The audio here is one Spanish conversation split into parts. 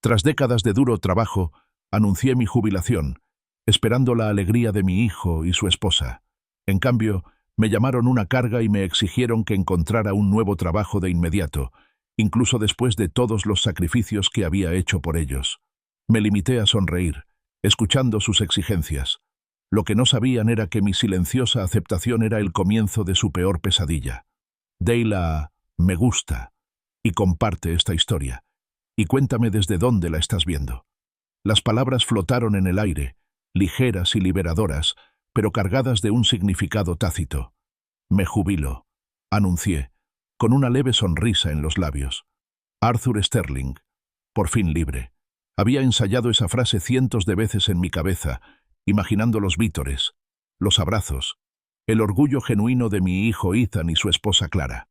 Tras décadas de duro trabajo, anuncié mi jubilación, esperando la alegría de mi hijo y su esposa. En cambio, me llamaron una carga y me exigieron que encontrara un nuevo trabajo de inmediato, incluso después de todos los sacrificios que había hecho por ellos. Me limité a sonreír, escuchando sus exigencias. Lo que no sabían era que mi silenciosa aceptación era el comienzo de su peor pesadilla. Deyla, me gusta, y comparte esta historia. Y cuéntame desde dónde la estás viendo. Las palabras flotaron en el aire, ligeras y liberadoras, pero cargadas de un significado tácito. Me jubilo, anuncié, con una leve sonrisa en los labios. Arthur Sterling, por fin libre. Había ensayado esa frase cientos de veces en mi cabeza, imaginando los vítores, los abrazos, el orgullo genuino de mi hijo Ethan y su esposa Clara.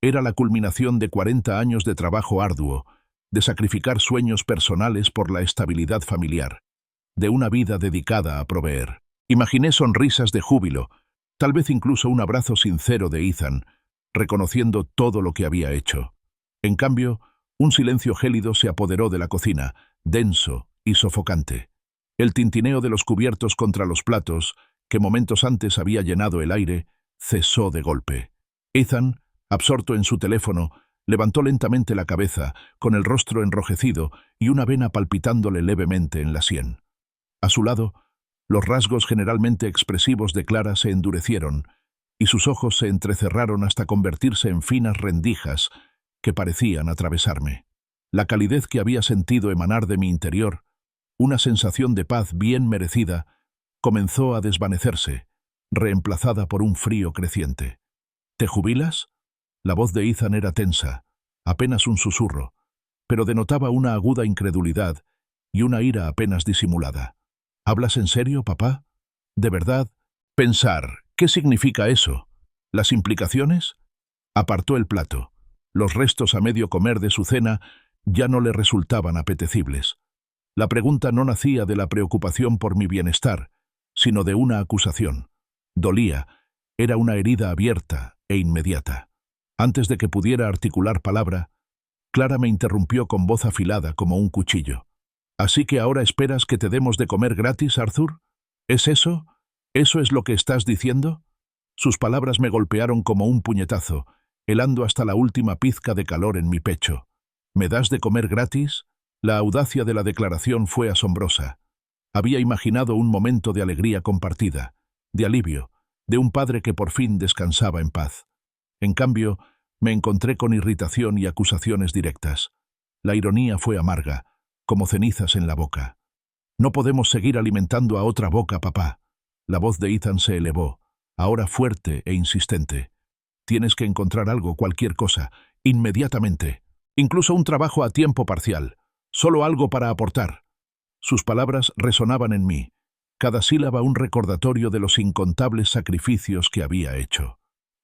Era la culminación de 40 años de trabajo arduo, de sacrificar sueños personales por la estabilidad familiar, de una vida dedicada a proveer. Imaginé sonrisas de júbilo, tal vez incluso un abrazo sincero de Ethan, reconociendo todo lo que había hecho. En cambio, un silencio gélido se apoderó de la cocina, denso y sofocante. El tintineo de los cubiertos contra los platos, que momentos antes había llenado el aire, cesó de golpe. Ethan, absorto en su teléfono, levantó lentamente la cabeza, con el rostro enrojecido y una vena palpitándole levemente en la sien. A su lado, los rasgos generalmente expresivos de Clara se endurecieron, y sus ojos se entrecerraron hasta convertirse en finas rendijas que parecían atravesarme. La calidez que había sentido emanar de mi interior, una sensación de paz bien merecida, comenzó a desvanecerse, reemplazada por un frío creciente. ¿Te jubilas? La voz de Ethan era tensa, apenas un susurro, pero denotaba una aguda incredulidad y una ira apenas disimulada. ¿Hablas en serio, papá? ¿De verdad? Pensar, ¿qué significa eso? ¿Las implicaciones? Apartó el plato. Los restos a medio comer de su cena ya no le resultaban apetecibles. La pregunta no nacía de la preocupación por mi bienestar, sino de una acusación. Dolía, era una herida abierta e inmediata. Antes de que pudiera articular palabra, Clara me interrumpió con voz afilada como un cuchillo. ¿Así que ahora esperas que te demos de comer gratis, Arthur? ¿Es eso? ¿Eso es lo que estás diciendo? Sus palabras me golpearon como un puñetazo, helando hasta la última pizca de calor en mi pecho. ¿Me das de comer gratis? La audacia de la declaración fue asombrosa. Había imaginado un momento de alegría compartida, de alivio, de un padre que por fin descansaba en paz. En cambio, me encontré con irritación y acusaciones directas. La ironía fue amarga, como cenizas en la boca. No podemos seguir alimentando a otra boca, papá. La voz de Ethan se elevó, ahora fuerte e insistente. Tienes que encontrar algo, cualquier cosa, inmediatamente. Incluso un trabajo a tiempo parcial. Solo algo para aportar. Sus palabras resonaban en mí, cada sílaba un recordatorio de los incontables sacrificios que había hecho.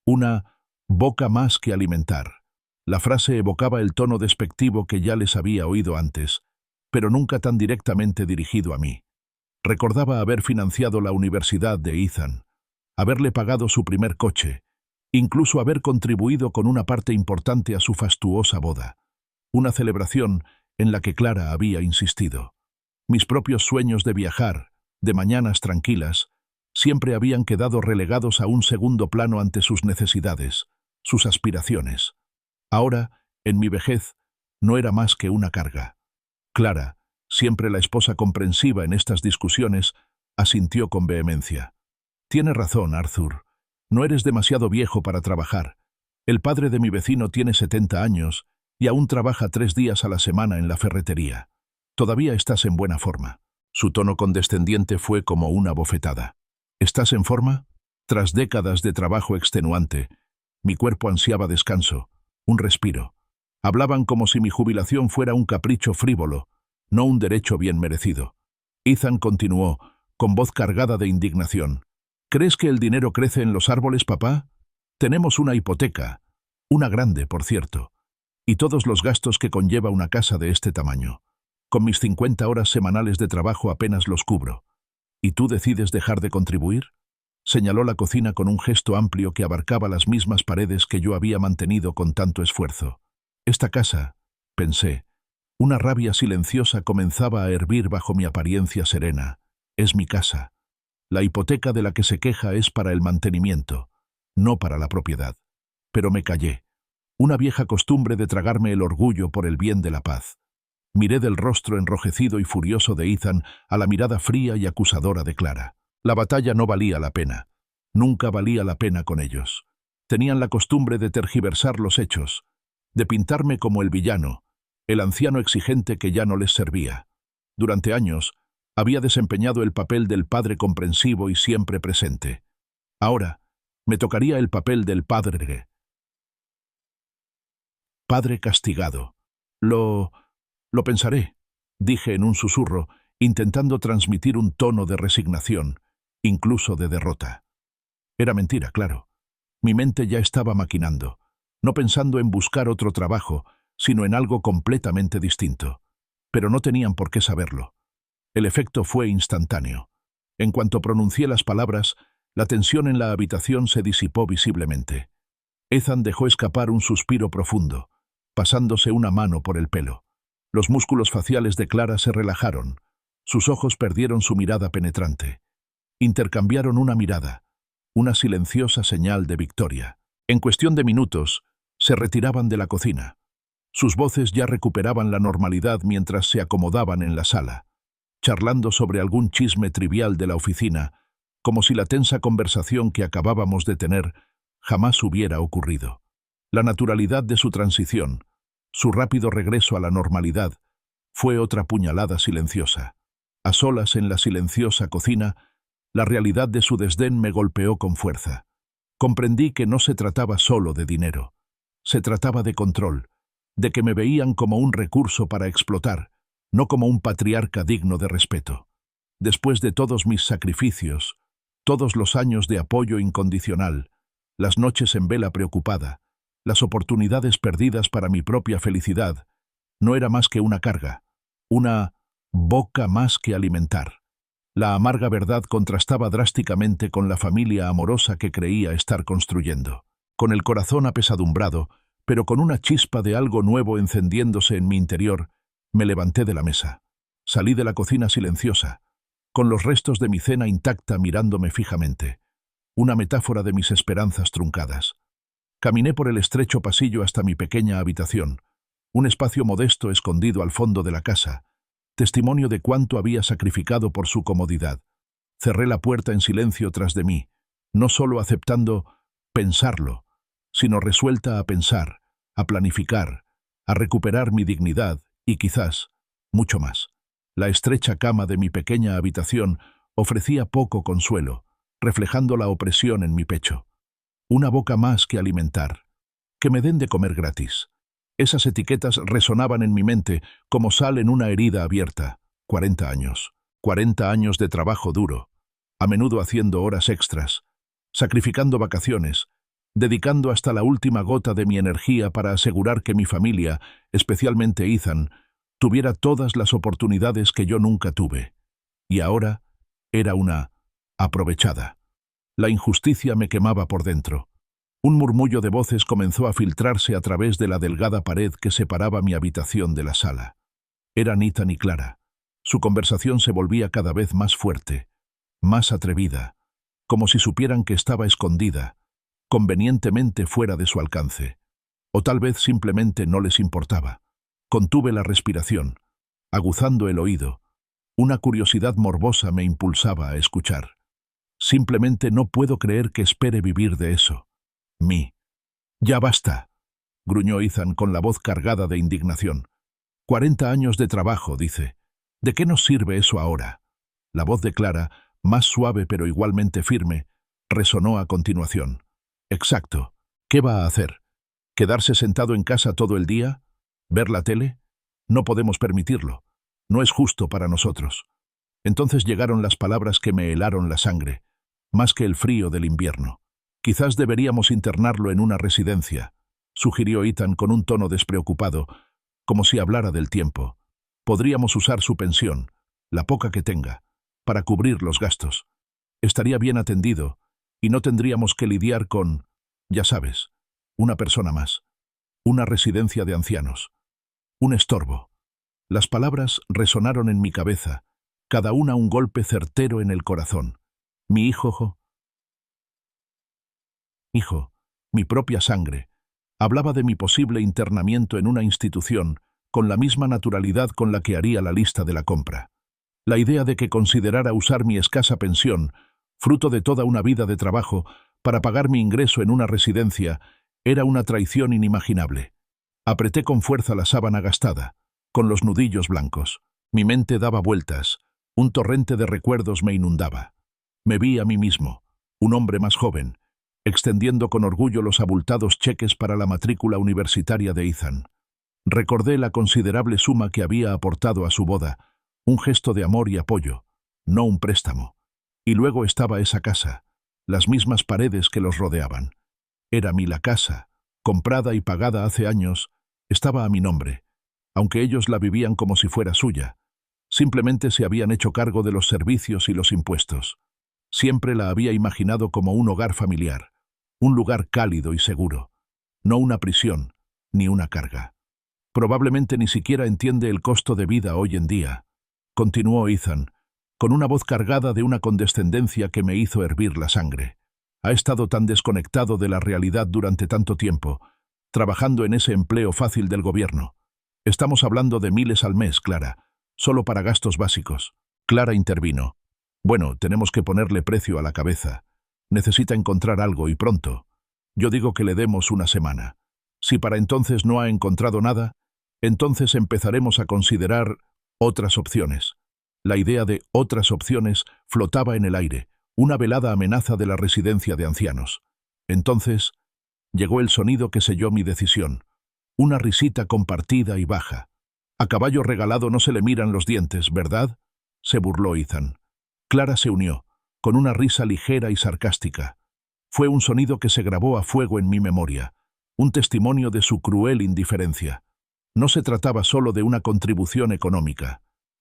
Una boca más que alimentar. La frase evocaba el tono despectivo que ya les había oído antes, pero nunca tan directamente dirigido a mí. Recordaba haber financiado la universidad de Ethan, haberle pagado su primer coche, incluso haber contribuido con una parte importante a su fastuosa boda. Una celebración en la que Clara había insistido. Mis propios sueños de viajar, de mañanas tranquilas, siempre habían quedado relegados a un segundo plano ante sus necesidades, sus aspiraciones. Ahora, en mi vejez, no era más que una carga. Clara, siempre la esposa comprensiva en estas discusiones, asintió con vehemencia. Tienes razón, Arthur. No eres demasiado viejo para trabajar. El padre de mi vecino tiene 70 años y aún trabaja 3 días a la semana en la ferretería. Todavía estás en buena forma. Su tono condescendiente fue como una bofetada. ¿Estás en forma? Tras décadas de trabajo extenuante, mi cuerpo ansiaba descanso, un respiro. Hablaban como si mi jubilación fuera un capricho frívolo, no un derecho bien merecido. Ethan continuó, con voz cargada de indignación. ¿Crees que el dinero crece en los árboles, papá? Tenemos una hipoteca, una grande, por cierto, y todos los gastos que conlleva una casa de este tamaño. Con mis 50 horas semanales de trabajo apenas los cubro. ¿Y tú decides dejar de contribuir? Señaló la cocina con un gesto amplio que abarcaba las mismas paredes que yo había mantenido con tanto esfuerzo. Esta casa, pensé, Una rabia silenciosa comenzaba a hervir bajo mi apariencia serena. Es mi casa. La hipoteca de la que se queja es para el mantenimiento, no para la propiedad. Pero me callé. Una vieja costumbre de tragarme el orgullo por el bien de la paz. Miré del rostro enrojecido y furioso de Ethan a la mirada fría y acusadora de Clara. La batalla no valía la pena. Nunca valía la pena con ellos. Tenían la costumbre de tergiversar los hechos, de pintarme como el villano, el anciano exigente que ya no les servía. Durante años, había desempeñado el papel del padre comprensivo y siempre presente. Ahora, me tocaría el papel del padre castigado. Lo pensaré, dije en un susurro, intentando transmitir un tono de resignación, incluso de derrota. Era mentira, claro. Mi mente ya estaba maquinando, no pensando en buscar otro trabajo, sino en algo completamente distinto. Pero no tenían por qué saberlo. El efecto fue instantáneo. En cuanto pronuncié las palabras, la tensión en la habitación se disipó visiblemente. Ethan dejó escapar un suspiro profundo, pasándose una mano por el pelo. Los músculos faciales de Clara se relajaron. Sus ojos perdieron su mirada penetrante. Intercambiaron una mirada, una silenciosa señal de victoria. En cuestión de minutos, se retiraban de la cocina. Sus voces ya recuperaban la normalidad mientras se acomodaban en la sala, charlando sobre algún chisme trivial de la oficina, como si la tensa conversación que acabábamos de tener jamás hubiera ocurrido. La naturalidad de su transición, su rápido regreso a la normalidad, fue otra puñalada silenciosa. A solas en la silenciosa cocina, la realidad de su desdén me golpeó con fuerza. Comprendí que no se trataba solo de dinero. Se trataba de control, de que me veían como un recurso para explotar, no como un patriarca digno de respeto. Después de todos mis sacrificios, todos los años de apoyo incondicional, las noches en vela preocupada, las oportunidades perdidas para mi propia felicidad, no era más que una carga, una boca más que alimentar. La amarga verdad contrastaba drásticamente con la familia amorosa que creía estar construyendo. Con el corazón apesadumbrado, pero con una chispa de algo nuevo encendiéndose en mi interior, me levanté de la mesa. Salí de la cocina silenciosa, con los restos de mi cena intacta mirándome fijamente, una metáfora de mis esperanzas truncadas. Caminé por el estrecho pasillo hasta mi pequeña habitación, un espacio modesto escondido al fondo de la casa, testimonio de cuánto había sacrificado por su comodidad. Cerré la puerta en silencio tras de mí, no solo aceptando pensarlo, sino resuelta a pensar, a planificar, a recuperar mi dignidad y quizás, mucho más. La estrecha cama de mi pequeña habitación ofrecía poco consuelo, reflejando la opresión en mi pecho. Una boca más que alimentar. Que me den de comer gratis. Esas etiquetas resonaban en mi mente como sal en una herida abierta. 40 años. 40 años de trabajo duro, a menudo haciendo horas extras, sacrificando vacaciones, dedicando hasta la última gota de mi energía para asegurar que mi familia, especialmente Ethan, tuviera todas las oportunidades que yo nunca tuve. Y ahora era una aprovechada. La injusticia me quemaba por dentro. Un murmullo de voces comenzó a filtrarse a través de la delgada pared que separaba mi habitación de la sala. Eran Ethan y Clara. Su conversación se volvía cada vez más fuerte, más atrevida, como si supieran que estaba escondida, convenientemente fuera de su alcance. O tal vez simplemente no les importaba. Contuve la respiración, aguzando el oído. Una curiosidad morbosa me impulsaba a escuchar. Simplemente no puedo creer que espere vivir de eso. Ya basta, gruñó Ethan con la voz cargada de indignación. 40 años de trabajo, dice. ¿De qué nos sirve eso ahora? La voz de Clara, más suave pero igualmente firme, resonó a continuación. Exacto. ¿Qué va a hacer? ¿Quedarse sentado en casa todo el día? ¿Ver la tele? No podemos permitirlo. No es justo para nosotros. Entonces llegaron las palabras que me helaron la sangre, más que el frío del invierno. Quizás deberíamos internarlo en una residencia, sugirió Ethan con un tono despreocupado, como si hablara del tiempo. Podríamos usar su pensión, la poca que tenga, para cubrir los gastos. Estaría bien atendido, y no tendríamos que lidiar con, ya sabes, una persona más. Una residencia de ancianos. Un estorbo. Las palabras resonaron en mi cabeza, cada una un golpe certero en el corazón. Mi hijo, mi propia sangre, hablaba de mi posible internamiento en una institución con la misma naturalidad con la que haría la lista de la compra. La idea de que considerara usar mi escasa pensión, fruto de toda una vida de trabajo, para pagar mi ingreso en una residencia, era una traición inimaginable. Apreté con fuerza la sábana gastada, con los nudillos blancos. Mi mente daba vueltas, un torrente de recuerdos me inundaba. Me vi a mí mismo, un hombre más joven, extendiendo con orgullo los abultados cheques para la matrícula universitaria de Ethan. Recordé la considerable suma que había aportado a su boda, un gesto de amor y apoyo, no un préstamo. Y luego estaba esa casa, las mismas paredes que los rodeaban. Era la casa, comprada y pagada hace años, estaba a mi nombre, aunque ellos la vivían como si fuera suya. Simplemente se habían hecho cargo de los servicios y los impuestos. Siempre la había imaginado como un hogar familiar, un lugar cálido y seguro, no una prisión, ni una carga. Probablemente ni siquiera entiende el costo de vida hoy en día, continuó Ethan, con una voz cargada de una condescendencia que me hizo hervir la sangre. Ha estado tan desconectado de la realidad durante tanto tiempo, trabajando en ese empleo fácil del gobierno. Estamos hablando de miles al mes, Clara, solo para gastos básicos. Clara intervino. Bueno, tenemos que ponerle precio a la cabeza. Necesita encontrar algo y pronto. Yo digo que le demos una semana. Si para entonces no ha encontrado nada, entonces empezaremos a considerar otras opciones. La idea de otras opciones flotaba en el aire, una velada amenaza de la residencia de ancianos. Entonces, llegó el sonido que selló mi decisión. Una risita compartida y baja. A caballo regalado no se le miran los dientes, ¿verdad? Se burló Ethan. Clara se unió, con una risa ligera y sarcástica. Fue un sonido que se grabó a fuego en mi memoria, un testimonio de su cruel indiferencia. No se trataba solo de una contribución económica.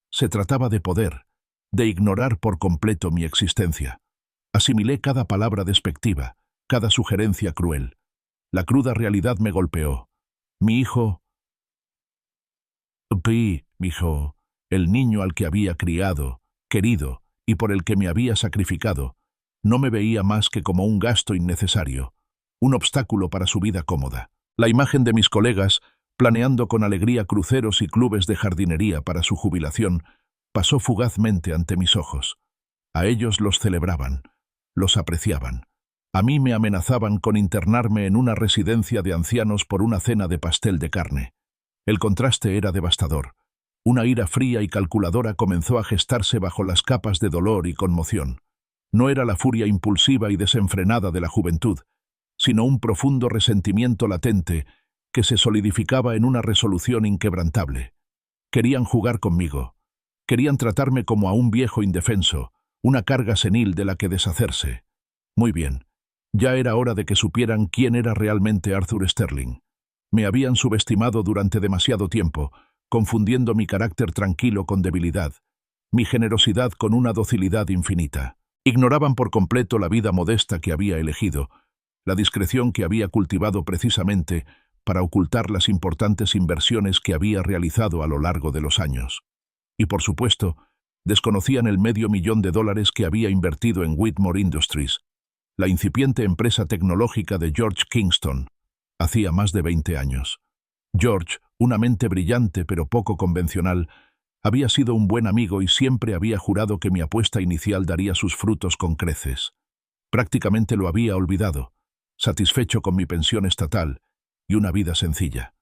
Se trataba de poder, de ignorar por completo mi existencia. Asimilé cada palabra despectiva, cada sugerencia cruel. La cruda realidad me golpeó. Mi hijo, el niño al que había criado, querido y por el que me había sacrificado, no me veía más que como un gasto innecesario, un obstáculo para su vida cómoda. La imagen de mis colegas, planeando con alegría cruceros y clubes de jardinería para su jubilación, pasó fugazmente ante mis ojos. A ellos los celebraban, los apreciaban. A mí me amenazaban con internarme en una residencia de ancianos por una cena de pastel de carne. El contraste era devastador. Una ira fría y calculadora comenzó a gestarse bajo las capas de dolor y conmoción. No era la furia impulsiva y desenfrenada de la juventud, sino un profundo resentimiento latente que se solidificaba en una resolución inquebrantable. Querían jugar conmigo. Querían tratarme como a un viejo indefenso, una carga senil de la que deshacerse. Muy bien. Ya era hora de que supieran quién era realmente Arthur Sterling. Me habían subestimado durante demasiado tiempo, confundiendo mi carácter tranquilo con debilidad, mi generosidad con una docilidad infinita. Ignoraban por completo la vida modesta que había elegido, la discreción que había cultivado precisamente para ocultar las importantes inversiones que había realizado a lo largo de los años. Y por supuesto, desconocían el $500,000 que había invertido en Whitmore Industries, la incipiente empresa tecnológica de George Kingston, hacía más de 20 años. George, una mente brillante pero poco convencional, había sido un buen amigo y siempre había jurado que mi apuesta inicial daría sus frutos con creces. Prácticamente lo había olvidado, satisfecho con mi pensión estatal y una vida sencilla.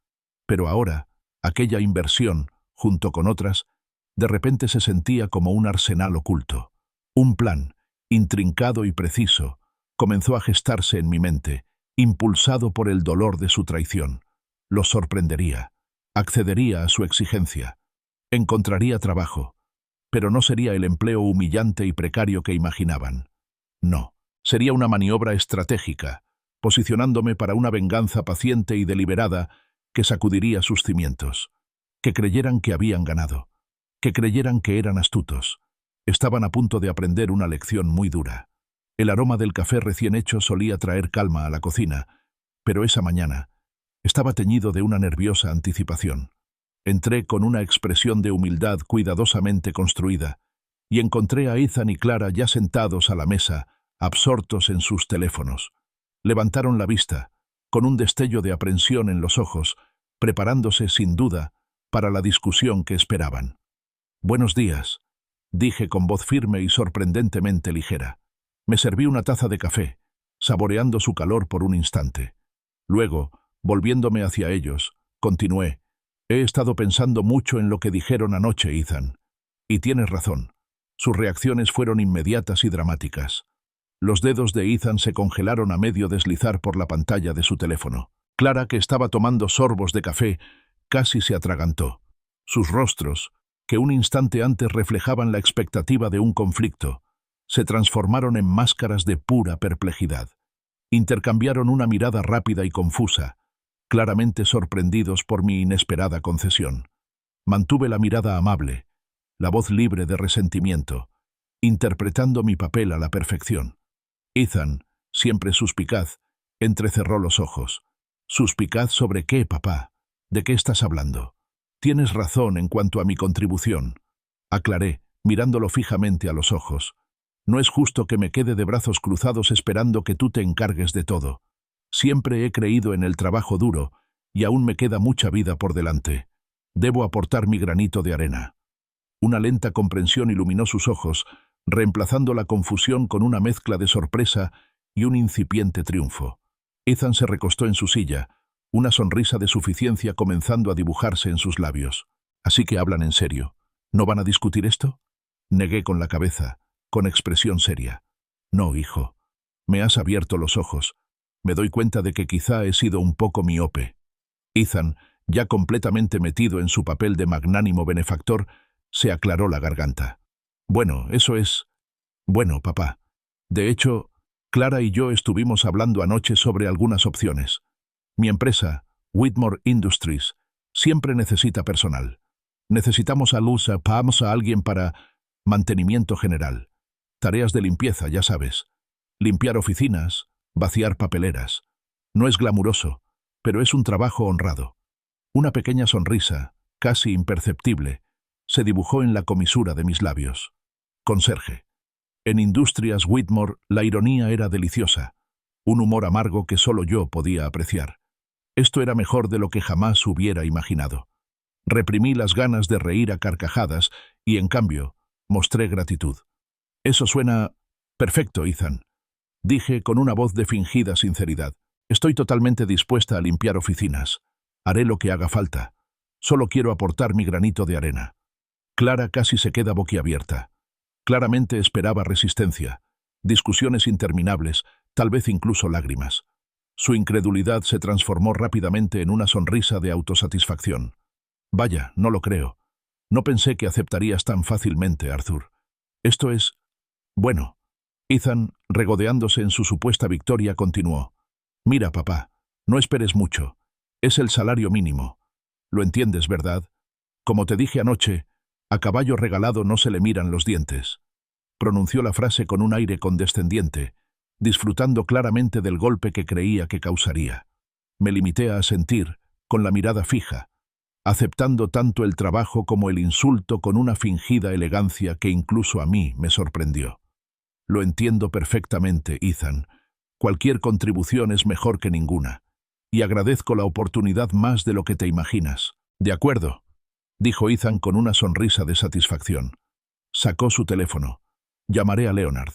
Pero ahora, aquella inversión, junto con otras, de repente se sentía como un arsenal oculto. Un plan, intrincado y preciso, comenzó a gestarse en mi mente, impulsado por el dolor de su traición. Los sorprendería, accedería a su exigencia, encontraría trabajo, pero no sería el empleo humillante y precario que imaginaban. No, sería una maniobra estratégica, posicionándome para una venganza paciente y deliberada que sacudiría sus cimientos. Que creyeran que habían ganado, que creyeran que eran astutos. Estaban a punto de aprender una lección muy dura. El aroma del café recién hecho solía traer calma a la cocina, pero esa mañana estaba teñido de una nerviosa anticipación. Entré con una expresión de humildad cuidadosamente construida y encontré a Ethan y Clara ya sentados a la mesa, absortos en sus teléfonos. Levantaron la vista, con un destello de aprensión en los ojos, preparándose, sin duda, para la discusión que esperaban. «Buenos días», dije con voz firme y sorprendentemente ligera. Me serví una taza de café, saboreando su calor por un instante. Luego, volviéndome hacia ellos, continué. «He estado pensando mucho en lo que dijeron anoche, Ethan. Y tienes razón. Sus reacciones fueron inmediatas y dramáticas». Los dedos de Ethan se congelaron a medio deslizar por la pantalla de su teléfono. Clara, que estaba tomando sorbos de café, casi se atragantó. Sus rostros, que un instante antes reflejaban la expectativa de un conflicto, se transformaron en máscaras de pura perplejidad. Intercambiaron una mirada rápida y confusa, claramente sorprendidos por mi inesperada concesión. Mantuve la mirada amable, la voz libre de resentimiento, interpretando mi papel a la perfección. Ethan, siempre suspicaz, entrecerró los ojos. «¿Suspicaz sobre qué, papá? ¿De qué estás hablando?» «Tienes razón en cuanto a mi contribución», aclaré, mirándolo fijamente a los ojos. «No es justo que me quede de brazos cruzados esperando que tú te encargues de todo. Siempre he creído en el trabajo duro y aún me queda mucha vida por delante. Debo aportar mi granito de arena». Una lenta comprensión iluminó sus ojos, reemplazando la confusión con una mezcla de sorpresa y un incipiente triunfo. Ethan se recostó en su silla, una sonrisa de suficiencia comenzando a dibujarse en sus labios. «¿Así que hablan en serio? ¿No van a discutir esto?» Negué con la cabeza, con expresión seria. «No, hijo. Me has abierto los ojos. Me doy cuenta de que quizá he sido un poco miope». Ethan, ya completamente metido en su papel de magnánimo benefactor, se aclaró la garganta. «Bueno, eso es... Bueno, papá. De hecho, Clara y yo estuvimos hablando anoche sobre algunas opciones. Mi empresa, Whitmore Industries, siempre necesita personal. Necesitamos a alguien para mantenimiento general. Tareas de limpieza, ya sabes. Limpiar oficinas, vaciar papeleras. No es glamuroso, pero es un trabajo honrado». Una pequeña sonrisa, casi imperceptible, se dibujó en la comisura de mis labios. «Conserje». En Industrias Whitmore la ironía era deliciosa, un humor amargo que solo yo podía apreciar. Esto era mejor de lo que jamás hubiera imaginado. Reprimí las ganas de reír a carcajadas y, en cambio, mostré gratitud. «Eso suena perfecto, Ethan», dije con una voz de fingida sinceridad. «Estoy totalmente dispuesta a limpiar oficinas. Haré lo que haga falta. Solo quiero aportar mi granito de arena». Clara casi se queda boquiabierta. Claramente esperaba resistencia, discusiones interminables, tal vez incluso lágrimas. Su incredulidad se transformó rápidamente en una sonrisa de autosatisfacción. «Vaya, no lo creo. No pensé que aceptarías tan fácilmente, Arthur. Esto es... Bueno». Ethan, regodeándose en su supuesta victoria, continuó. «Mira, papá, no esperes mucho. Es el salario mínimo. Lo entiendes, ¿verdad? Como te dije anoche, a caballo regalado no se le miran los dientes». Pronunció la frase con un aire condescendiente, disfrutando claramente del golpe que creía que causaría. Me limité a asentir, con la mirada fija, aceptando tanto el trabajo como el insulto con una fingida elegancia que incluso a mí me sorprendió. «Lo entiendo perfectamente, Ethan. Cualquier contribución es mejor que ninguna, y agradezco la oportunidad más de lo que te imaginas». «De acuerdo», dijo Ethan con una sonrisa de satisfacción. Sacó su teléfono. «Llamaré a Leonard.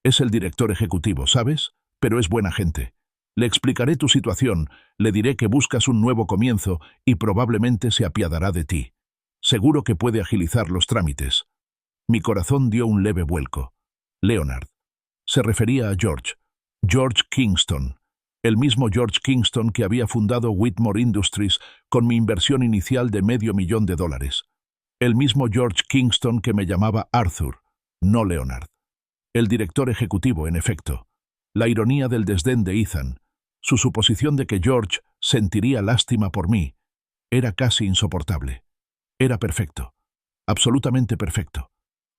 Es el director ejecutivo, ¿sabes? Pero es buena gente. Le explicaré tu situación, le diré que buscas un nuevo comienzo y probablemente se apiadará de ti. Seguro que puede agilizar los trámites». Mi corazón dio un leve vuelco. Leonard. Se refería a George Kingston. El mismo George Kingston que había fundado Whitmore Industries con mi inversión inicial de $500,000. El mismo George Kingston que me llamaba Arthur, no Leonard. El director ejecutivo, en efecto. La ironía del desdén de Ethan, su suposición de que George sentiría lástima por mí, era casi insoportable. Era perfecto. Absolutamente perfecto.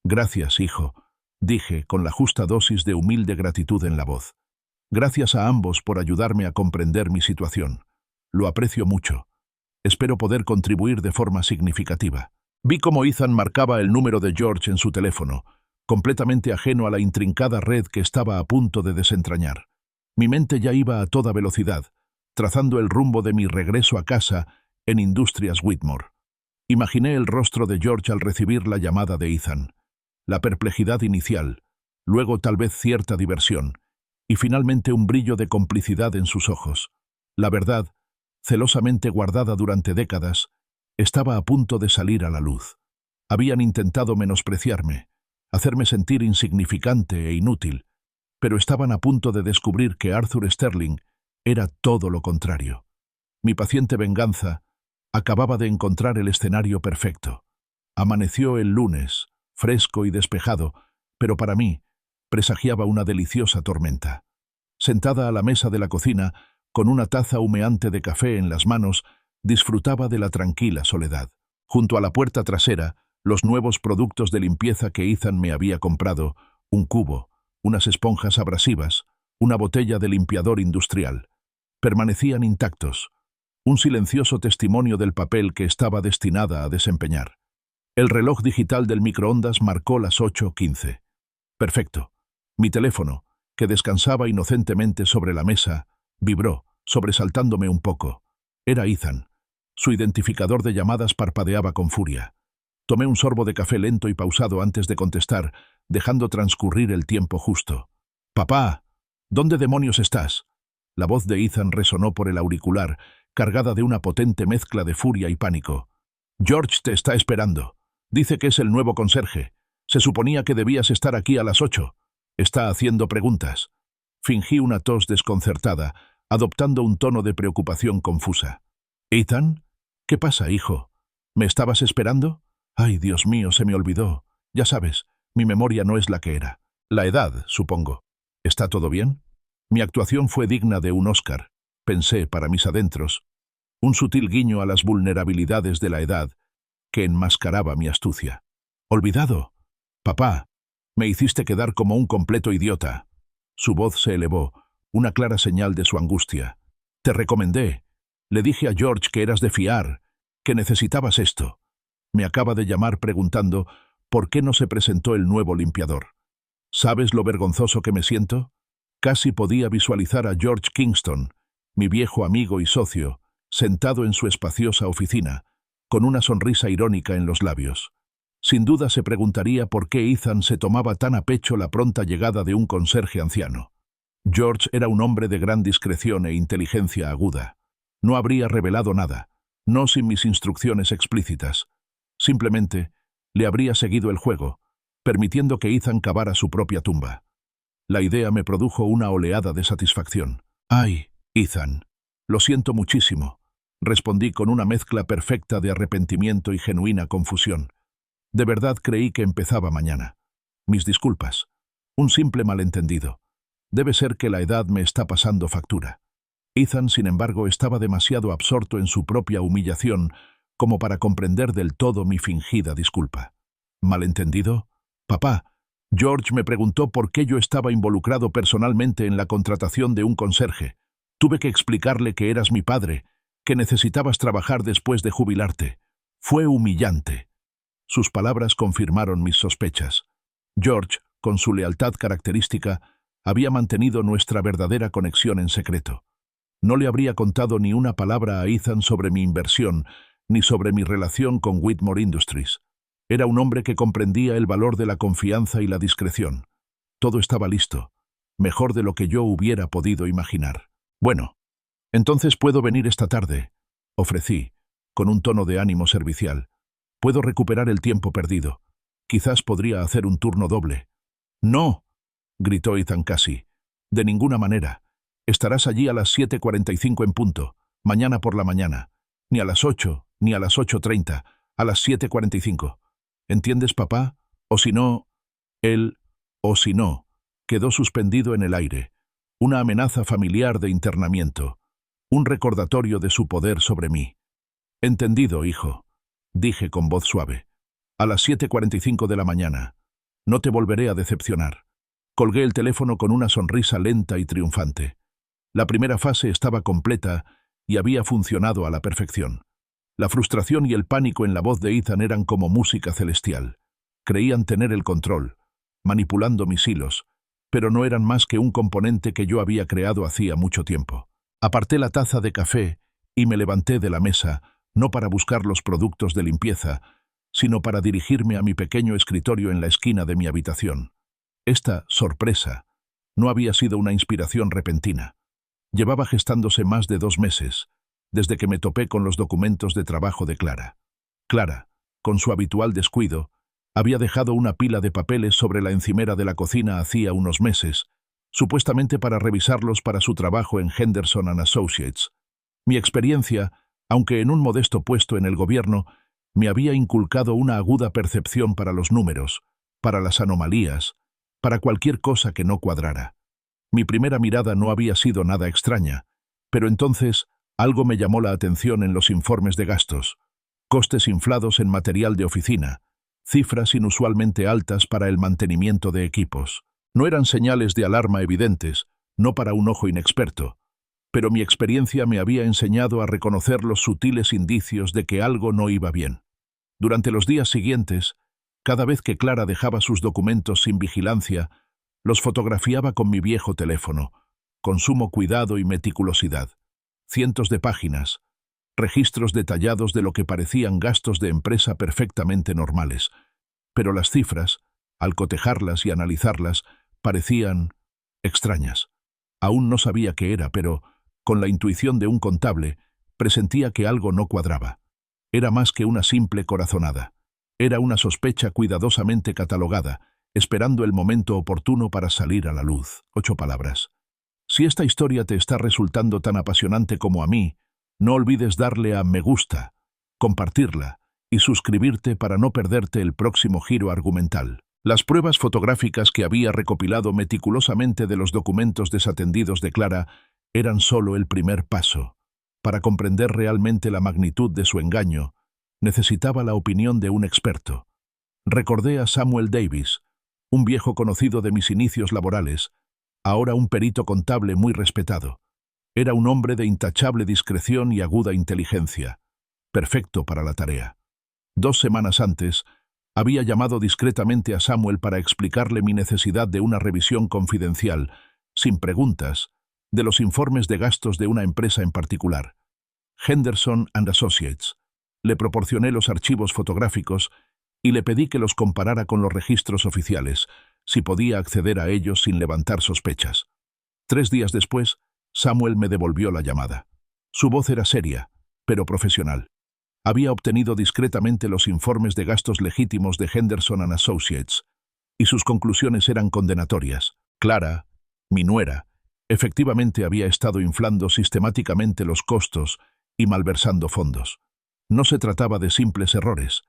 «Gracias, hijo», dije con la justa dosis de humilde gratitud en la voz. «Gracias a ambos por ayudarme a comprender mi situación. Lo aprecio mucho». Espero poder contribuir de forma significativa. Vi cómo Ethan marcaba el número de George en su teléfono, completamente ajeno a la intrincada red que estaba a punto de desentrañar. Mi mente ya iba a toda velocidad, trazando el rumbo de mi regreso a casa en Industrias Whitmore. Imaginé el rostro de George al recibir la llamada de Ethan, la perplejidad inicial, luego tal vez cierta diversión, y finalmente un brillo de complicidad en sus ojos. La verdad, celosamente guardada durante décadas, estaba a punto de salir a la luz. Habían intentado menospreciarme, hacerme sentir insignificante e inútil, pero estaban a punto de descubrir que Arthur Sterling era todo lo contrario. Mi paciente venganza acababa de encontrar el escenario perfecto. Amaneció el lunes, fresco y despejado, pero para mí presagiaba una deliciosa tormenta. Sentada a la mesa de la cocina, con una taza humeante de café en las manos, disfrutaba de la tranquila soledad. Junto a la puerta trasera, los nuevos productos de limpieza que Ethan me había comprado, un cubo, unas esponjas abrasivas, una botella de limpiador industrial, permanecían intactos, un silencioso testimonio del papel que estaba destinada a desempeñar. El reloj digital del microondas marcó las 8:15. Perfecto. Mi teléfono, que descansaba inocentemente sobre la mesa, vibró, sobresaltándome un poco. Era Ethan. Su identificador de llamadas parpadeaba con furia. Tomé un sorbo de café lento y pausado antes de contestar, dejando transcurrir el tiempo justo. «Papá, ¿dónde demonios estás?» La voz de Ethan resonó por el auricular, cargada de una potente mezcla de furia y pánico. «George te está esperando. Dice que es el nuevo conserje. Se suponía que debías estar aquí a las 8. Está haciendo preguntas». Fingí una tos desconcertada, adoptando un tono de preocupación confusa. «¿Ethan? ¿Qué pasa, hijo? ¿Me estabas esperando? Ay, Dios mío, se me olvidó. Ya sabes, mi memoria no es la que era. La edad, supongo. ¿Está todo bien?» Mi actuación fue digna de un Oscar, pensé para mis adentros. Un sutil guiño a las vulnerabilidades de la edad que enmascaraba mi astucia. «¿Olvidado? Papá, me hiciste quedar como un completo idiota». Su voz se elevó, una clara señal de su angustia. «Te recomendé. Le dije a George que eras de fiar, que necesitabas esto. Me acaba de llamar preguntando por qué no se presentó el nuevo limpiador. ¿Sabes lo vergonzoso que me siento?» Casi podía visualizar a George Kingston, mi viejo amigo y socio, sentado en su espaciosa oficina, con una sonrisa irónica en los labios. Sin duda se preguntaría por qué Ethan se tomaba tan a pecho la pronta llegada de un conserje anciano. George era un hombre de gran discreción e inteligencia aguda. No habría revelado nada, no sin mis instrucciones explícitas. Simplemente le habría seguido el juego, permitiendo que Ethan cavara su propia tumba. La idea me produjo una oleada de satisfacción. «Ay, Ethan, lo siento muchísimo», respondí con una mezcla perfecta de arrepentimiento y genuina confusión. De verdad creí que empezaba mañana. Mis disculpas. Un simple malentendido. Debe ser que la edad me está pasando factura. Ethan, sin embargo, estaba demasiado absorto en su propia humillación como para comprender del todo mi fingida disculpa. ¿Malentendido? Papá, George me preguntó por qué yo estaba involucrado personalmente en la contratación de un conserje. Tuve que explicarle que eras mi padre, que necesitabas trabajar después de jubilarte. Fue humillante. Sus palabras confirmaron mis sospechas. George, con su lealtad característica, había mantenido nuestra verdadera conexión en secreto. No le habría contado ni una palabra a Ethan sobre mi inversión, ni sobre mi relación con Whitmore Industries. Era un hombre que comprendía el valor de la confianza y la discreción. Todo estaba listo, mejor de lo que yo hubiera podido imaginar. «Bueno, entonces puedo venir esta tarde», ofrecí, con un tono de ánimo servicial. «Puedo recuperar el tiempo perdido. Quizás podría hacer un turno doble». «No», gritó Ethan casi. «De ninguna manera. Estarás allí a las 7:45 en punto, mañana por la mañana. Ni a las 8, ni a las 8:30, a las 7:45. ¿Entiendes, papá? O si no...» Él, o si no, quedó suspendido en el aire. Una amenaza familiar de internamiento. Un recordatorio de su poder sobre mí. «Entendido, hijo», dije con voz suave. «A las 7:45 de la mañana. No te volveré a decepcionar». Colgué el teléfono con una sonrisa lenta y triunfante. La primera fase estaba completa y había funcionado a la perfección. La frustración y el pánico en la voz de Ethan eran como música celestial. Creían tener el control, manipulando mis hilos, pero no eran más que un componente que yo había creado hacía mucho tiempo. Aparté la taza de café y me levanté de la mesa, no para buscar los productos de limpieza, sino para dirigirme a mi pequeño escritorio en la esquina de mi habitación. Esta sorpresa no había sido una inspiración repentina. Llevaba gestándose más de 2 meses, desde que me topé con los documentos de trabajo de Clara. Clara, con su habitual descuido, había dejado una pila de papeles sobre la encimera de la cocina hacía unos meses, supuestamente para revisarlos para su trabajo en Henderson & Associates. Mi experiencia, aunque en un modesto puesto en el gobierno, me había inculcado una aguda percepción para los números, para las anomalías, para cualquier cosa que no cuadrara. Mi primera mirada no había sido nada extraña, pero entonces algo me llamó la atención en los informes de gastos. Costes inflados en material de oficina, cifras inusualmente altas para el mantenimiento de equipos. No eran señales de alarma evidentes, no para un ojo inexperto, pero mi experiencia me había enseñado a reconocer los sutiles indicios de que algo no iba bien. Durante los días siguientes, cada vez que Clara dejaba sus documentos sin vigilancia, los fotografiaba con mi viejo teléfono, con sumo cuidado y meticulosidad. Cientos de páginas, registros detallados de lo que parecían gastos de empresa perfectamente normales, pero las cifras, al cotejarlas y analizarlas, parecían extrañas. Aún no sabía qué era, pero, con la intuición de un contable, presentía que algo no cuadraba. Era más que una simple corazonada. Era una sospecha cuidadosamente catalogada, esperando el momento oportuno para salir a la luz. 8 palabras. Si esta historia te está resultando tan apasionante como a mí, no olvides darle a me gusta, compartirla y suscribirte para no perderte el próximo giro argumental. Las pruebas fotográficas que había recopilado meticulosamente de los documentos desatendidos de Clara eran solo el primer paso. Para comprender realmente la magnitud de su engaño, necesitaba la opinión de un experto. Recordé a Samuel Davis, un viejo conocido de mis inicios laborales, ahora un perito contable muy respetado. Era un hombre de intachable discreción y aguda inteligencia, perfecto para la tarea. 2 semanas antes, había llamado discretamente a Samuel para explicarle mi necesidad de una revisión confidencial, sin preguntas, de los informes de gastos de una empresa en particular, Henderson & Associates. Le proporcioné los archivos fotográficos y le pedí que los comparara con los registros oficiales, si podía acceder a ellos sin levantar sospechas. 3 días después, Samuel me devolvió la llamada. Su voz era seria, pero profesional. Había obtenido discretamente los informes de gastos legítimos de Henderson & Associates, y sus conclusiones eran condenatorias. Clara, mi nuera, efectivamente había estado inflando sistemáticamente los costos y malversando fondos. No se trataba de simples errores.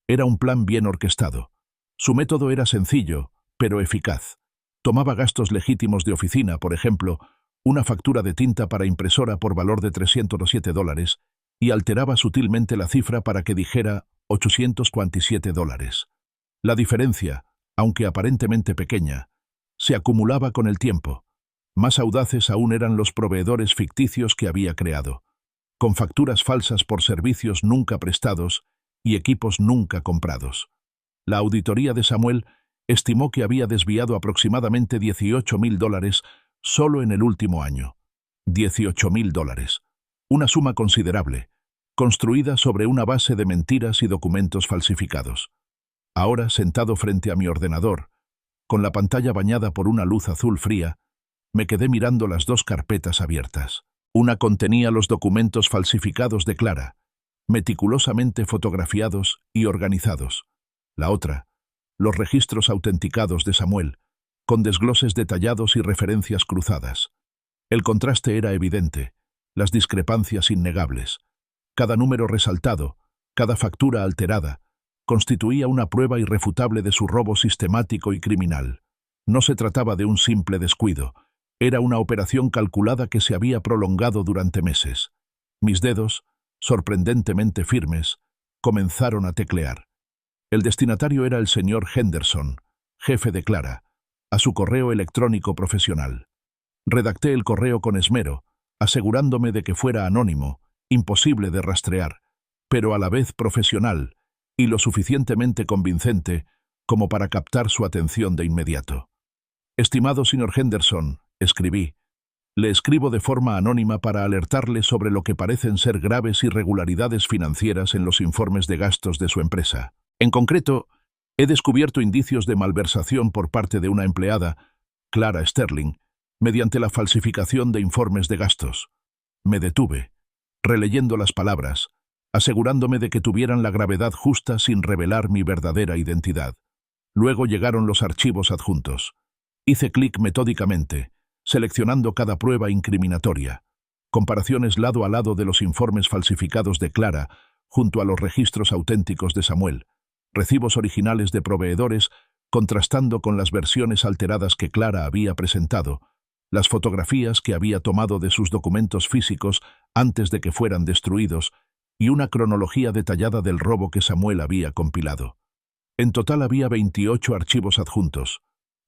Era un plan bien orquestado. Su método era sencillo, pero eficaz. Tomaba gastos legítimos de oficina, por ejemplo, una factura de tinta para impresora por valor de $307, y alteraba sutilmente la cifra para que dijera $847. La diferencia, aunque aparentemente pequeña, se acumulaba con el tiempo. Más audaces aún eran los proveedores ficticios que había creado, con facturas falsas por servicios nunca prestados y equipos nunca comprados. La auditoría de Samuel estimó que había desviado aproximadamente $18,000 solo en el último año. $18,000. Una suma considerable, construida sobre una base de mentiras y documentos falsificados. Ahora, sentado frente a mi ordenador, con la pantalla bañada por una luz azul fría, me quedé mirando las 2 carpetas abiertas. Una contenía los documentos falsificados de Clara, meticulosamente fotografiados y organizados. La otra, los registros autenticados de Samuel, con desgloses detallados y referencias cruzadas. El contraste era evidente, las discrepancias innegables. Cada número resaltado, cada factura alterada, constituía una prueba irrefutable de su robo sistemático y criminal. No se trataba de un simple descuido, era una operación calculada que se había prolongado durante meses. Mis dedos, sorprendentemente firmes, comenzaron a teclear. El destinatario era el señor Henderson, jefe de Clara, a su correo electrónico profesional. Redacté el correo con esmero, asegurándome de que fuera anónimo, imposible de rastrear, pero a la vez profesional y lo suficientemente convincente como para captar su atención de inmediato. «Estimado señor Henderson», escribí, «le escribo de forma anónima para alertarle sobre lo que parecen ser graves irregularidades financieras en los informes de gastos de su empresa. En concreto, he descubierto indicios de malversación por parte de una empleada, Clara Sterling, mediante la falsificación de informes de gastos». Me detuve, releyendo las palabras, asegurándome de que tuvieran la gravedad justa sin revelar mi verdadera identidad. Luego llegaron los archivos adjuntos. Hice clic metódicamente, seleccionando cada prueba incriminatoria. Comparaciones lado a lado de los informes falsificados de Clara junto a los registros auténticos de Samuel. Recibos originales de proveedores contrastando con las versiones alteradas que Clara había presentado. Las fotografías que había tomado de sus documentos físicos antes de que fueran destruidos y una cronología detallada del robo que Samuel había compilado. En total había 28 archivos adjuntos,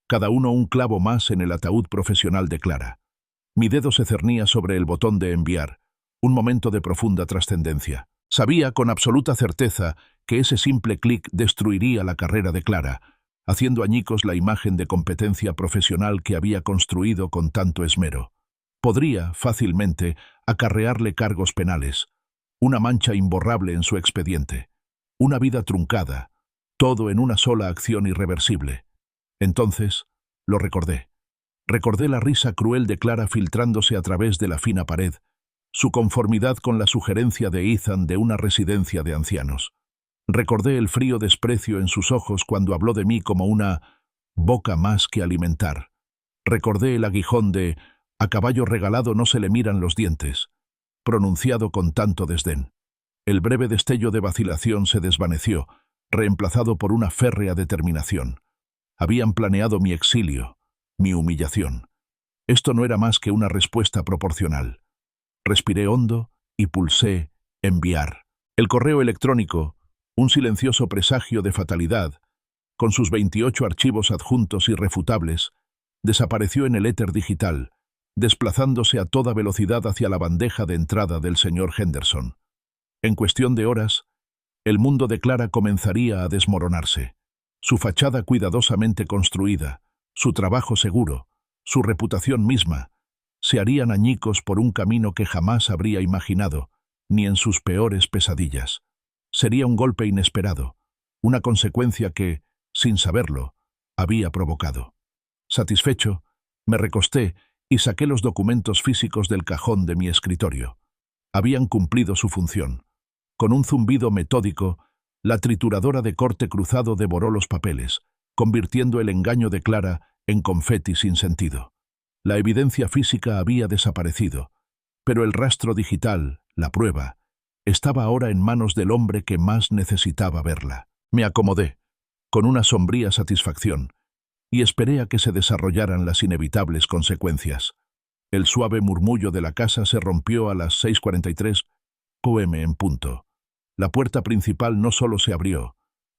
cada uno un clavo más en el ataúd profesional de Clara. Mi dedo se cernía sobre el botón de enviar, un momento de profunda trascendencia. Sabía con absoluta certeza que ese simple clic destruiría la carrera de Clara, haciendo añicos la imagen de competencia profesional que había construido con tanto esmero. Podría, fácilmente, acarrearle cargos penales, una mancha imborrable en su expediente, una vida truncada, todo en una sola acción irreversible. Entonces, lo recordé. Recordé la risa cruel de Clara filtrándose a través de la fina pared, su conformidad con la sugerencia de Ethan de una residencia de ancianos. Recordé el frío desprecio en sus ojos cuando habló de mí como una boca más que alimentar. Recordé el aguijón de «a caballo regalado no se le miran los dientes», pronunciado con tanto desdén. El breve destello de vacilación se desvaneció, reemplazado por una férrea determinación. Habían planeado mi exilio, mi humillación. Esto no era más que una respuesta proporcional. Respiré hondo y pulsé enviar. El correo electrónico, un silencioso presagio de fatalidad, con sus 28 archivos adjuntos irrefutables, desapareció en el éter digital, desplazándose a toda velocidad hacia la bandeja de entrada del señor Henderson. En cuestión de horas, el mundo de Clara comenzaría a desmoronarse. Su fachada cuidadosamente construida, su trabajo seguro, su reputación misma, se harían añicos por un camino que jamás habría imaginado, ni en sus peores pesadillas. Sería un golpe inesperado, una consecuencia que, sin saberlo, había provocado. Satisfecho, me recosté y saqué los documentos físicos del cajón de mi escritorio. Habían cumplido su función. Con un zumbido metódico, la trituradora de corte cruzado devoró los papeles, convirtiendo el engaño de Clara en confeti sin sentido. La evidencia física había desaparecido, pero el rastro digital, la prueba, estaba ahora en manos del hombre que más necesitaba verla. Me acomodé, con una sombría satisfacción, y esperé a que se desarrollaran las inevitables consecuencias. El suave murmullo de la casa se rompió a las 6:43 p.m. en punto. La puerta principal no solo se abrió,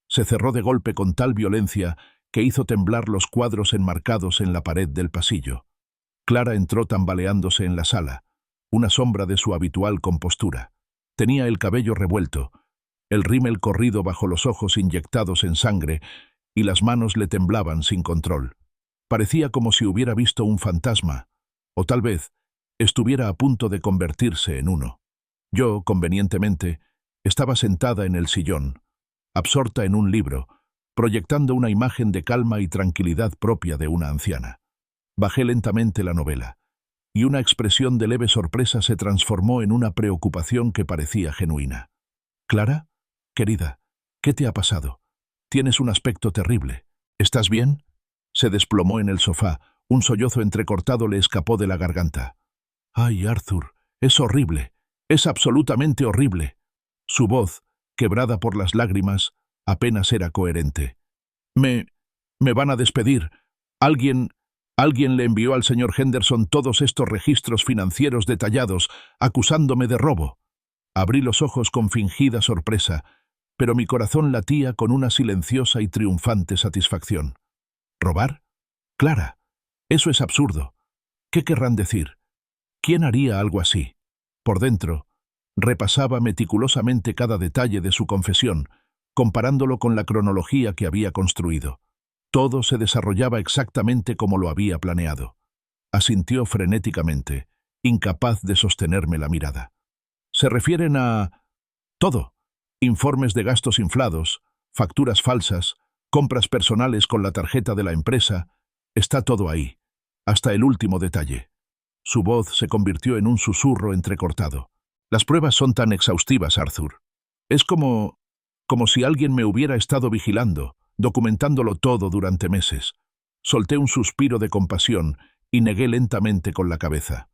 se cerró de golpe con tal violencia que hizo temblar los cuadros enmarcados en la pared del pasillo. Clara entró tambaleándose en la sala, una sombra de su habitual compostura. Tenía el cabello revuelto, el rímel corrido bajo los ojos inyectados en sangre, y las manos le temblaban sin control. Parecía como si hubiera visto un fantasma, o tal vez estuviera a punto de convertirse en uno. Yo, convenientemente, estaba sentada en el sillón, absorta en un libro, proyectando una imagen de calma y tranquilidad propia de una anciana. Bajé lentamente la novela, y una expresión de leve sorpresa se transformó en una preocupación que parecía genuina. «¿Clara? Querida, ¿qué te ha pasado? Tienes un aspecto terrible. ¿Estás bien?» Se desplomó en el sofá, un sollozo entrecortado le escapó de la garganta. «Ay, Arthur, es horrible, es absolutamente horrible». Su voz, quebrada por las lágrimas, apenas era coherente. Me van a despedir. Alguien le envió al señor Henderson todos estos registros financieros detallados, acusándome de robo». Abrí los ojos con fingida sorpresa, pero mi corazón latía con una silenciosa y triunfante satisfacción. ¿Robar? Clara, eso es absurdo. ¿Qué querrán decir? ¿Quién haría algo así? Por dentro, Repasaba meticulosamente cada detalle de su confesión, comparándolo con la cronología que había construido. Todo se desarrollaba exactamente como lo había planeado. Asintió frenéticamente, incapaz de sostenerme la mirada. Se refieren a... todo. Informes de gastos inflados, facturas falsas, compras personales con la tarjeta de la empresa. Está todo ahí, hasta el último detalle. Su voz se convirtió en un susurro entrecortado. Las pruebas son tan exhaustivas, Arthur. Es como si alguien me hubiera estado vigilando, documentándolo todo durante meses. Solté un suspiro de compasión y negué lentamente con la cabeza.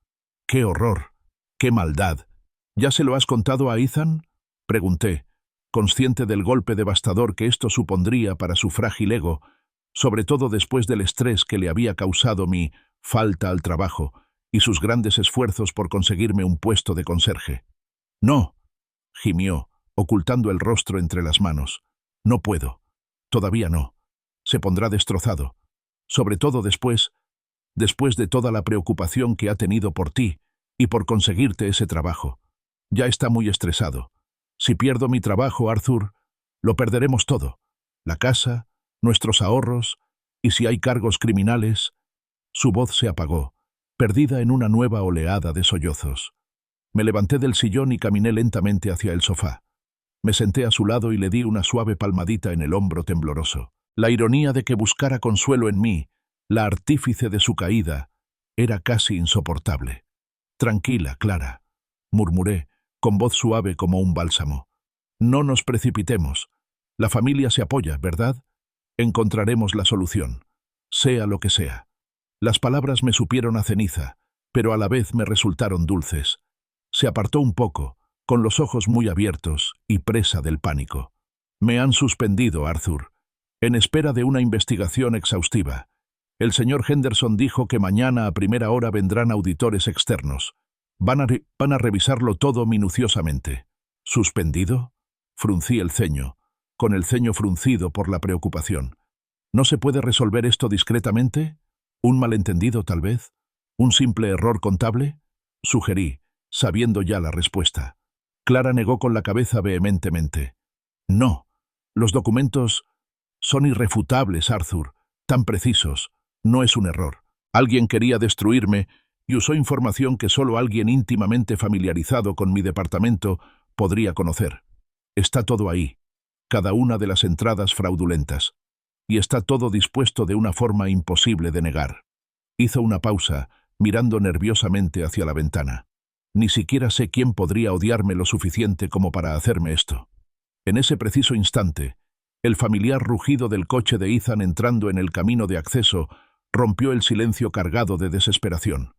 ¡Qué horror! ¡Qué maldad! ¿Ya se lo has contado a Ethan?, pregunté, consciente del golpe devastador que esto supondría para su frágil ego, sobre todo después del estrés que le había causado mi falta al trabajo y sus grandes esfuerzos por conseguirme un puesto de conserje. «No», gimió, ocultando el rostro entre las manos. «No puedo. Todavía no. Se pondrá destrozado. Sobre todo después de toda la preocupación que ha tenido por ti y por conseguirte ese trabajo. Ya está muy estresado. Si pierdo mi trabajo, Arthur, lo perderemos todo. La casa, nuestros ahorros, y si hay cargos criminales». Su voz se apagó, perdida en una nueva oleada de sollozos. Me levanté del sillón y caminé lentamente hacia el sofá. Me senté a su lado y le di una suave palmadita en el hombro tembloroso. La ironía de que buscara consuelo en mí, la artífice de su caída, era casi insoportable. «Tranquila, Clara», murmuré, con voz suave como un bálsamo. «No nos precipitemos. La familia se apoya, ¿verdad? Encontraremos la solución, sea lo que sea». Las palabras me supieron a ceniza, pero a la vez me resultaron dulces. Se apartó un poco, con los ojos muy abiertos y presa del pánico. «Me han suspendido, Arthur, en espera de una investigación exhaustiva. El señor Henderson dijo que mañana a primera hora vendrán auditores externos. Van a revisarlo todo minuciosamente». «¿Suspendido?», fruncí el ceño, con el ceño fruncido por la preocupación. «¿No se puede resolver esto discretamente? ¿Un malentendido, tal vez? ¿Un simple error contable?», sugerí, sabiendo ya la respuesta. Clara negó con la cabeza vehementemente. «No, los documentos son irrefutables, Arthur, tan precisos. No es un error. Alguien quería destruirme y usó información que solo alguien íntimamente familiarizado con mi departamento podría conocer. Está todo ahí, cada una de las entradas fraudulentas. Y está todo dispuesto de una forma imposible de negar». Hizo una pausa, mirando nerviosamente hacia la ventana. «Ni siquiera sé quién podría odiarme lo suficiente como para hacerme esto». En ese preciso instante, el familiar rugido del coche de Ethan entrando en el camino de acceso rompió el silencio cargado de desesperación.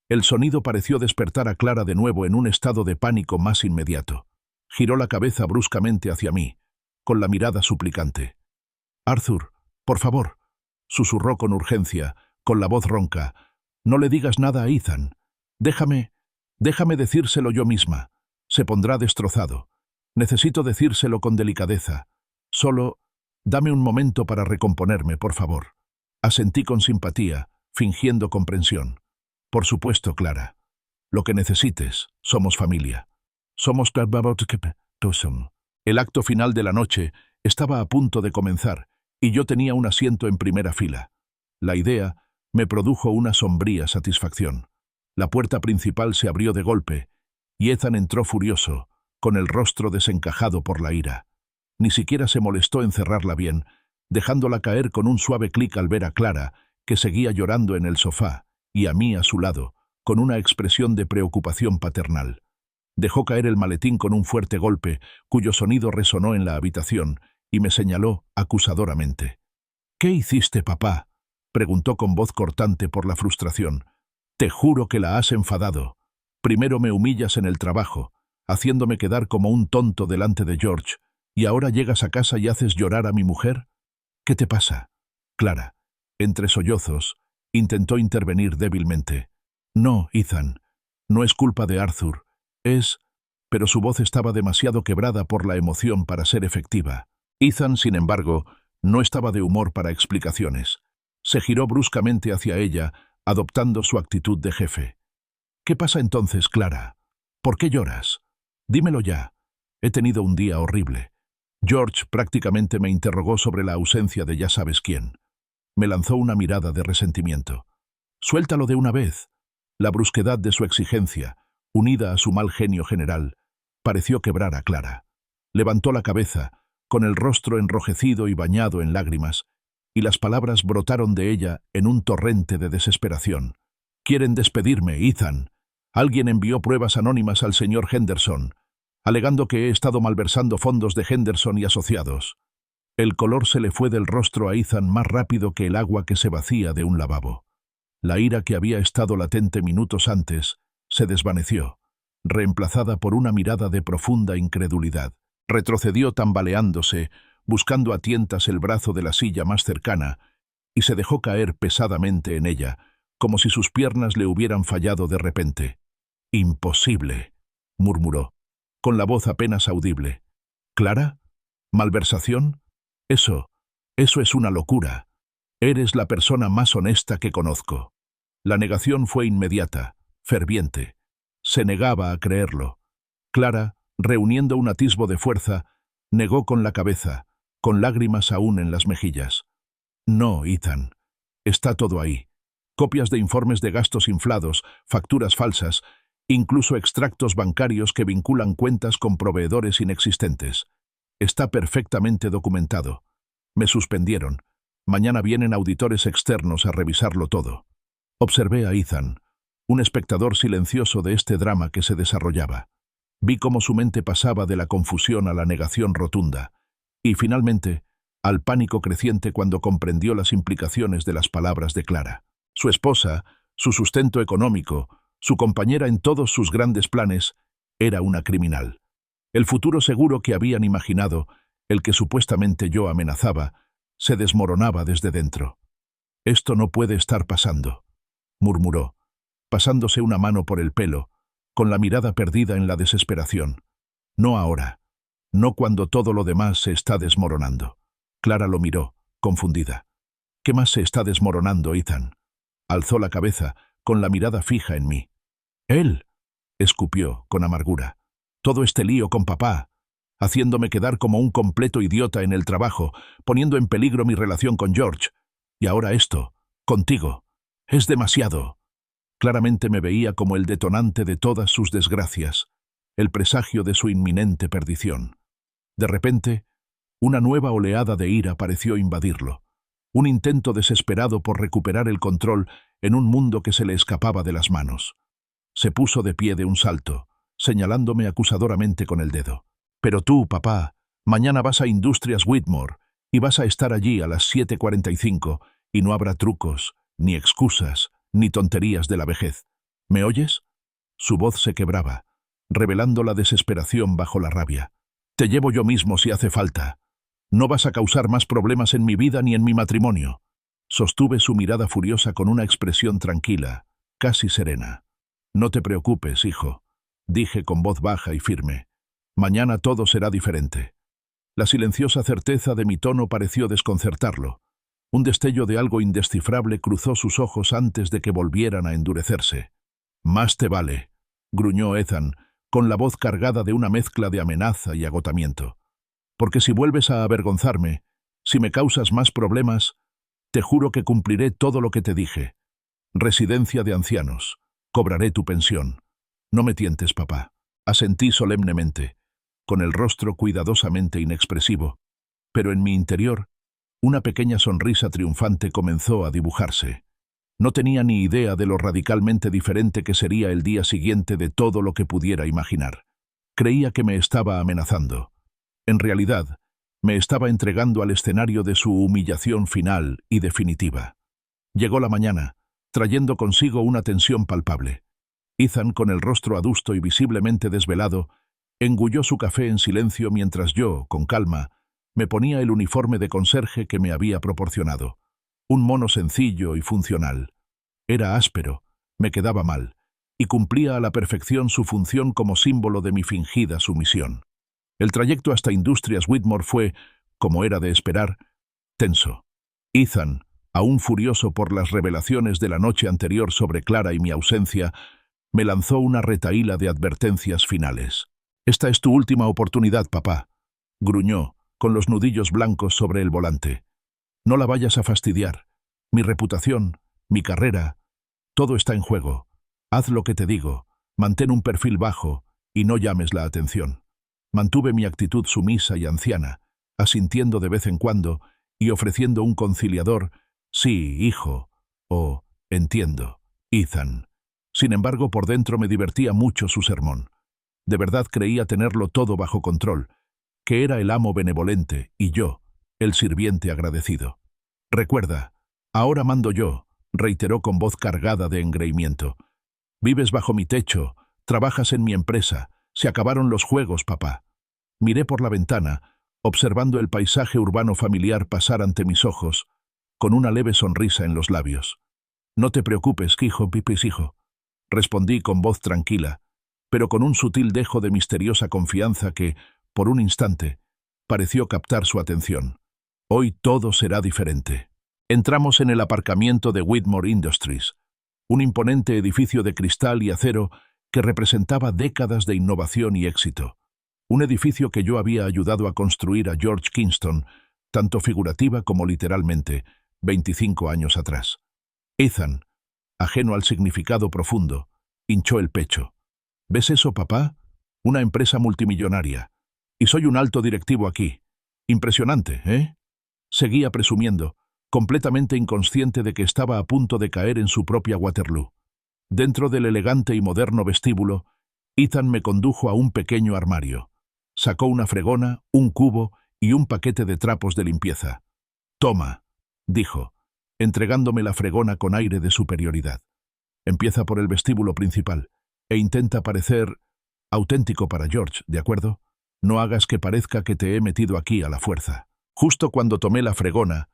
El sonido pareció despertar a Clara de nuevo en un estado de pánico más inmediato. Giró la cabeza bruscamente hacia mí, con la mirada suplicante. «Arthur, por favor», susurró con urgencia, con la voz ronca, «no le digas nada a Ethan. Déjame decírselo yo misma. Se pondrá destrozado. Necesito decírselo con delicadeza. Solo dame un momento para recomponerme, por favor». Asentí con simpatía, fingiendo comprensión. «Por supuesto, Clara. Lo que necesites, somos familia. Somos...». El acto final de la noche estaba a punto de comenzar, y yo tenía un asiento en primera fila. La idea me produjo una sombría satisfacción. La puerta principal se abrió de golpe, y Ethan entró furioso, con el rostro desencajado por la ira. Ni siquiera se molestó en cerrarla bien, dejándola caer con un suave clic al ver a Clara, que seguía llorando en el sofá, y a mí a su lado, con una expresión de preocupación paternal. Dejó caer el maletín con un fuerte golpe, cuyo sonido resonó en la habitación, y me señaló acusadoramente. «¿Qué hiciste, papá?», preguntó con voz cortante por la frustración. «Te juro que la has enfadado. Primero me humillas en el trabajo, haciéndome quedar como un tonto delante de George, y ahora llegas a casa y haces llorar a mi mujer. ¿Qué te pasa?». Clara, entre sollozos, intentó intervenir débilmente. «No, Ethan, no es culpa de Arthur. Pero su voz estaba demasiado quebrada por la emoción para ser efectiva. Ethan, sin embargo, no estaba de humor para explicaciones. Se giró bruscamente hacia ella, adoptando su actitud de jefe. «¿Qué pasa entonces, Clara? ¿Por qué lloras? Dímelo ya. He tenido un día horrible. George prácticamente me interrogó sobre la ausencia de ya sabes quién. Me lanzó una mirada de resentimiento. Suéltalo de una vez. La brusquedad de su exigencia, unida a su mal genio general, pareció quebrar a Clara. Levantó la cabeza, con el rostro enrojecido y bañado en lágrimas, y las palabras brotaron de ella en un torrente de desesperación. «Quieren despedirme, Ethan. Alguien envió pruebas anónimas al señor Henderson, alegando que he estado malversando fondos de Henderson y asociados». El color se le fue del rostro a Ethan más rápido que el agua que se vacía de un lavabo. La ira que había estado latente minutos antes se desvaneció, reemplazada por una mirada de profunda incredulidad. Retrocedió tambaleándose, buscando a tientas el brazo de la silla más cercana, y se dejó caer pesadamente en ella, como si sus piernas le hubieran fallado de repente. «Imposible», murmuró, con la voz apenas audible. «¿Clara? ¿Malversación? Eso es una locura. Eres la persona más honesta que conozco». La negación fue inmediata, ferviente. Se negaba a creerlo. Clara, reuniendo un atisbo de fuerza, negó con la cabeza, con lágrimas aún en las mejillas. «No, Ethan. Está todo ahí. Copias de informes de gastos inflados, facturas falsas, incluso extractos bancarios que vinculan cuentas con proveedores inexistentes. Está perfectamente documentado. Me suspendieron. Mañana vienen auditores externos a revisarlo todo». Observé a Ethan, un espectador silencioso de este drama que se desarrollaba. Vi cómo su mente pasaba de la confusión a la negación rotunda, y finalmente al pánico creciente cuando comprendió las implicaciones de las palabras de Clara. Su esposa, su sustento económico, su compañera en todos sus grandes planes, era una criminal. El futuro seguro que habían imaginado, el que supuestamente yo amenazaba, se desmoronaba desde dentro. «Esto no puede estar pasando», murmuró, pasándose una mano por el pelo, con la mirada perdida en la desesperación. «No ahora. No cuando todo lo demás se está desmoronando». Clara lo miró, confundida. «¿Qué más se está desmoronando, Ethan?» Alzó la cabeza, con la mirada fija en mí. «Él», escupió, con amargura. «Todo este lío con papá, haciéndome quedar como un completo idiota en el trabajo, poniendo en peligro mi relación con George. Y ahora esto, contigo. Es demasiado». Claramente me veía como el detonante de todas sus desgracias, el presagio de su inminente perdición. De repente, una nueva oleada de ira pareció invadirlo, un intento desesperado por recuperar el control en un mundo que se le escapaba de las manos. Se puso de pie de un salto, señalándome acusadoramente con el dedo. «Pero tú, papá, mañana vas a Industrias Whitmore y vas a estar allí a las 7:45 y no habrá trucos, ni excusas, ni tonterías de la vejez. ¿Me oyes?» Su voz se quebraba, revelando la desesperación bajo la rabia. «Te llevo yo mismo si hace falta. No vas a causar más problemas en mi vida ni en mi matrimonio». Sostuve su mirada furiosa con una expresión tranquila, casi serena. «No te preocupes, hijo», dije con voz baja y firme. «Mañana todo será diferente». La silenciosa certeza de mi tono pareció desconcertarlo. Un destello de algo indescifrable cruzó sus ojos antes de que volvieran a endurecerse. «Más te vale», gruñó Ethan, con la voz cargada de una mezcla de amenaza y agotamiento. «Porque si vuelves a avergonzarme, si me causas más problemas, te juro que cumpliré todo lo que te dije. Residencia de ancianos. Cobraré tu pensión. No me tientes, papá». Asentí solemnemente, con el rostro cuidadosamente inexpresivo, pero en mi interior una pequeña sonrisa triunfante comenzó a dibujarse. No tenía ni idea de lo radicalmente diferente que sería el día siguiente de todo lo que pudiera imaginar. Creía que me estaba amenazando. En realidad, me estaba entregando al escenario de su humillación final y definitiva. Llegó la mañana, trayendo consigo una tensión palpable. Ethan, con el rostro adusto y visiblemente desvelado, engulló su café en silencio mientras yo, con calma, me ponía el uniforme de conserje que me había proporcionado. Un mono sencillo y funcional. Era áspero, me quedaba mal, y cumplía a la perfección su función como símbolo de mi fingida sumisión. El trayecto hasta Industrias Whitmore fue, como era de esperar, tenso. Ethan, aún furioso por las revelaciones de la noche anterior sobre Clara y mi ausencia, me lanzó una retahíla de advertencias finales. Esta es tu última oportunidad, papá, gruñó, con los nudillos blancos sobre el volante. No la vayas a fastidiar. Mi reputación, mi carrera, todo está en juego. Haz lo que te digo, mantén un perfil bajo y no llames la atención. Mantuve mi actitud sumisa y anciana, asintiendo de vez en cuando y ofreciendo un conciliador, sí, hijo, o entiendo, Ethan. Sin embargo, por dentro me divertía mucho su sermón. De verdad creía tenerlo todo bajo control, que era el amo benevolente y yo, el sirviente agradecido. Recuerda, ahora mando yo, reiteró con voz cargada de engreimiento. Vives bajo mi techo, trabajas en mi empresa, se acabaron los juegos, papá. Miré por la ventana, observando el paisaje urbano familiar pasar ante mis ojos, con una leve sonrisa en los labios. No te preocupes, hijo, pipis, hijo, respondí con voz tranquila, pero con un sutil dejo de misteriosa confianza que, por un instante, pareció captar su atención. Hoy todo será diferente. Entramos en el aparcamiento de Whitmore Industries, un imponente edificio de cristal y acero que representaba décadas de innovación y éxito. Un edificio que yo había ayudado a construir a George Kingston, tanto figurativa como literalmente, 25 años atrás. Ethan, ajeno al significado profundo, hinchó el pecho. ¿Ves eso, papá? Una empresa multimillonaria. Y soy un alto directivo aquí. Impresionante, ¿eh? Seguía presumiendo, completamente inconsciente de que estaba a punto de caer en su propia Waterloo. Dentro del elegante y moderno vestíbulo, Ethan me condujo a un pequeño armario. Sacó una fregona, un cubo y un paquete de trapos de limpieza. «Toma», dijo, entregándome la fregona con aire de superioridad. «Empieza por el vestíbulo principal e intenta parecer auténtico para George, ¿de acuerdo? No hagas que parezca que te he metido aquí a la fuerza». Justo cuando tomé la fregona,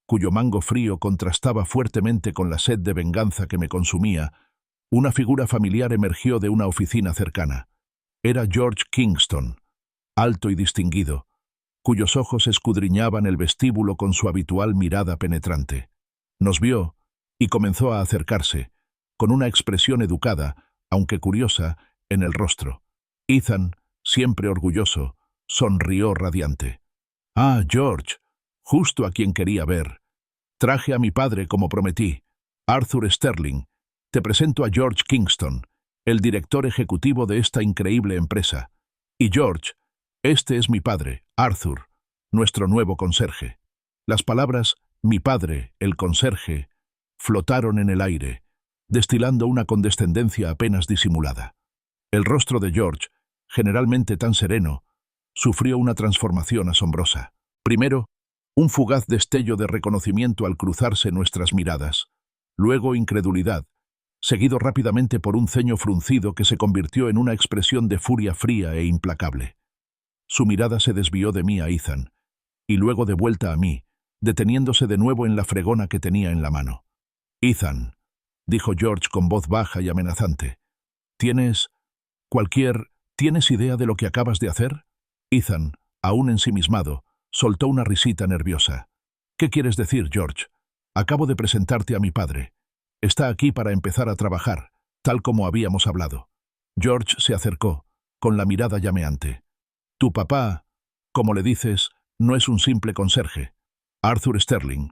cuyo mango frío contrastaba fuertemente con la sed de venganza que me consumía, una figura familiar emergió de una oficina cercana. Era George Kingston, alto y distinguido, cuyos ojos escudriñaban el vestíbulo con su habitual mirada penetrante. Nos vio y comenzó a acercarse, con una expresión educada, aunque curiosa, en el rostro. Ethan, siempre orgulloso, sonrió radiante. «Ah, George, justo a quien quería ver. Traje a mi padre como prometí, Arthur Sterling. Te presento a George Kingston, el director ejecutivo de esta increíble empresa. Y George, este es mi padre, Arthur, nuestro nuevo conserje». Las palabras «mi padre, el conserje» flotaron en el aire, destilando una condescendencia apenas disimulada. El rostro de George, generalmente tan sereno, sufrió una transformación asombrosa. Primero, un fugaz destello de reconocimiento al cruzarse nuestras miradas. Luego incredulidad, seguido rápidamente por un ceño fruncido que se convirtió en una expresión de furia fría e implacable. Su mirada se desvió de mí a Ethan, y luego de vuelta a mí, deteniéndose de nuevo en la fregona que tenía en la mano. «Ethan», dijo George con voz baja y amenazante, ¿tienes idea de lo que acabas de hacer?» Ethan, aún ensimismado, soltó una risita nerviosa. «¿Qué quieres decir, George? Acabo de presentarte a mi padre. Está aquí para empezar a trabajar, tal como habíamos hablado». George se acercó, con la mirada llameante. «Tu papá, como le dices, no es un simple conserje. Arthur Sterling»,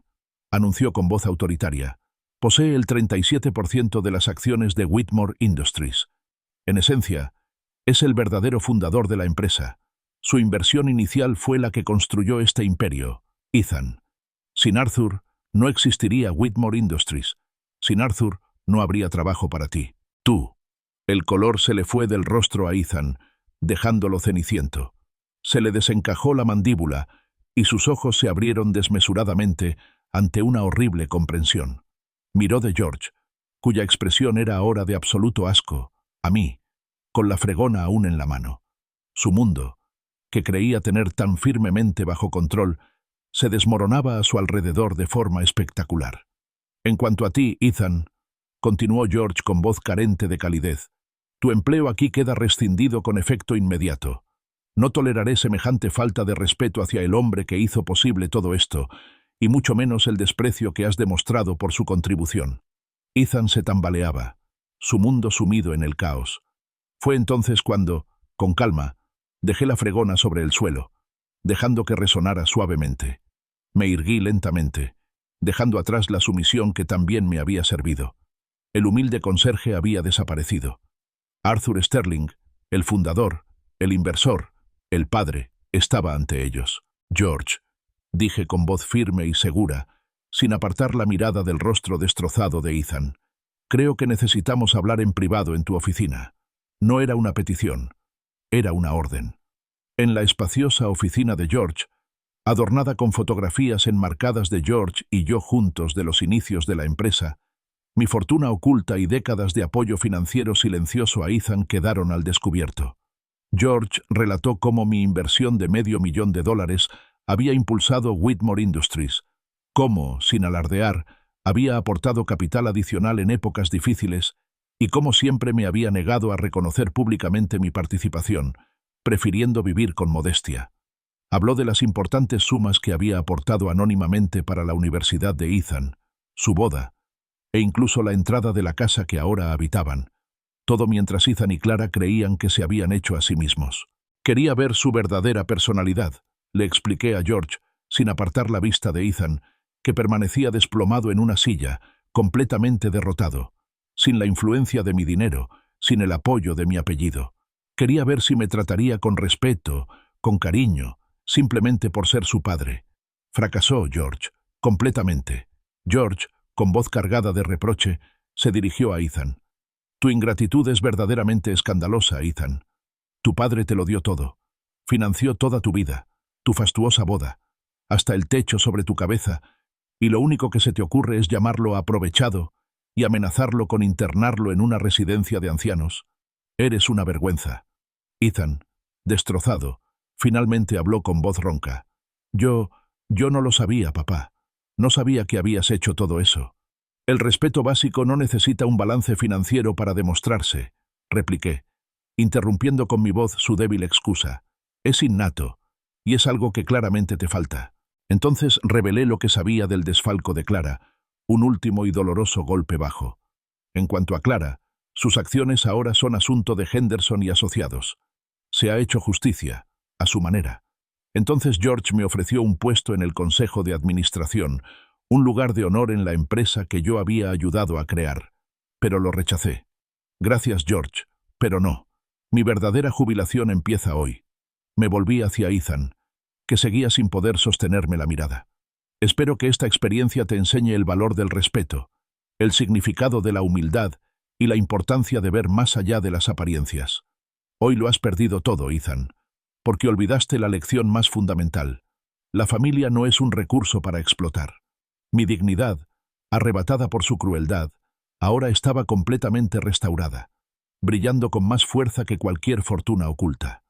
anunció con voz autoritaria, «posee el 37% de las acciones de Whitmore Industries. En esencia, es el verdadero fundador de la empresa. Su inversión inicial fue la que construyó este imperio, Ethan. Sin Arthur, no existiría Whitmore Industries. Sin Arthur, no habría trabajo para ti. Tú». El color se le fue del rostro a Ethan, dejándolo ceniciento. Se le desencajó la mandíbula y sus ojos se abrieron desmesuradamente ante una horrible comprensión. Miró de George, cuya expresión era ahora de absoluto asco, a mí, con la fregona aún en la mano. Su mundo, que creía tener tan firmemente bajo control, se desmoronaba a su alrededor de forma espectacular. «En cuanto a ti, Ethan», continuó George con voz carente de calidez, «tu empleo aquí queda rescindido con efecto inmediato. No toleraré semejante falta de respeto hacia el hombre que hizo posible todo esto, y mucho menos el desprecio que has demostrado por su contribución». Ethan se tambaleaba, su mundo sumido en el caos. Fue entonces cuando, con calma, Dejé la fregona sobre el suelo, dejando que resonara suavemente. Me irguí lentamente, dejando atrás la sumisión que también me había servido. El humilde conserje había desaparecido. Arthur Sterling, el fundador, el inversor, el padre, estaba ante ellos. «George», dije con voz firme y segura, sin apartar la mirada del rostro destrozado de Ethan. «Creo que necesitamos hablar en privado en tu oficina». No era una petición, era una orden. En la espaciosa oficina de George, adornada con fotografías enmarcadas de George y yo juntos de los inicios de la empresa, mi fortuna oculta y décadas de apoyo financiero silencioso a Ethan quedaron al descubierto. George relató cómo mi inversión de $500,000 había impulsado Whitmore Industries, cómo, sin alardear, había aportado capital adicional en épocas difíciles y cómo siempre me había negado a reconocer públicamente mi participación, prefiriendo vivir con modestia. Habló de las importantes sumas que había aportado anónimamente para la universidad de Ethan, su boda, e incluso la entrada de la casa que ahora habitaban, todo mientras Ethan y Clara creían que se habían hecho a sí mismos. Quería ver su verdadera personalidad, le expliqué a George, sin apartar la vista de Ethan, que permanecía desplomado en una silla, completamente derrotado, sin la influencia de mi dinero, sin el apoyo de mi apellido. Quería ver si me trataría con respeto, con cariño, simplemente por ser su padre. Fracasó George, completamente. George, con voz cargada de reproche, se dirigió a Ethan. «Tu ingratitud es verdaderamente escandalosa, Ethan. Tu padre te lo dio todo. Financió toda tu vida, tu fastuosa boda, hasta el techo sobre tu cabeza, y lo único que se te ocurre es llamarlo aprovechado y amenazarlo con internarlo en una residencia de ancianos. Eres una vergüenza». Ethan, destrozado, finalmente habló con voz ronca. Yo no lo sabía, papá. No sabía que habías hecho todo eso». «El respeto básico no necesita un balance financiero para demostrarse», repliqué, interrumpiendo con mi voz su débil excusa. «Es innato, y es algo que claramente te falta». Entonces revelé lo que sabía del desfalco de Clara, un último y doloroso golpe bajo. En cuanto a Clara, sus acciones ahora son asunto de Henderson y asociados. Se ha hecho justicia, a su manera. Entonces George me ofreció un puesto en el Consejo de Administración, un lugar de honor en la empresa que yo había ayudado a crear. Pero lo rechacé. «Gracias, George, pero no. Mi verdadera jubilación empieza hoy». Me volví hacia Ethan, que seguía sin poder sostenerme la mirada. «Espero que esta experiencia te enseñe el valor del respeto, el significado de la humildad y la importancia de ver más allá de las apariencias. Hoy lo has perdido todo, Ethan, porque olvidaste la lección más fundamental. La familia no es un recurso para explotar». Mi dignidad, arrebatada por su crueldad, ahora estaba completamente restaurada, brillando con más fuerza que cualquier fortuna oculta.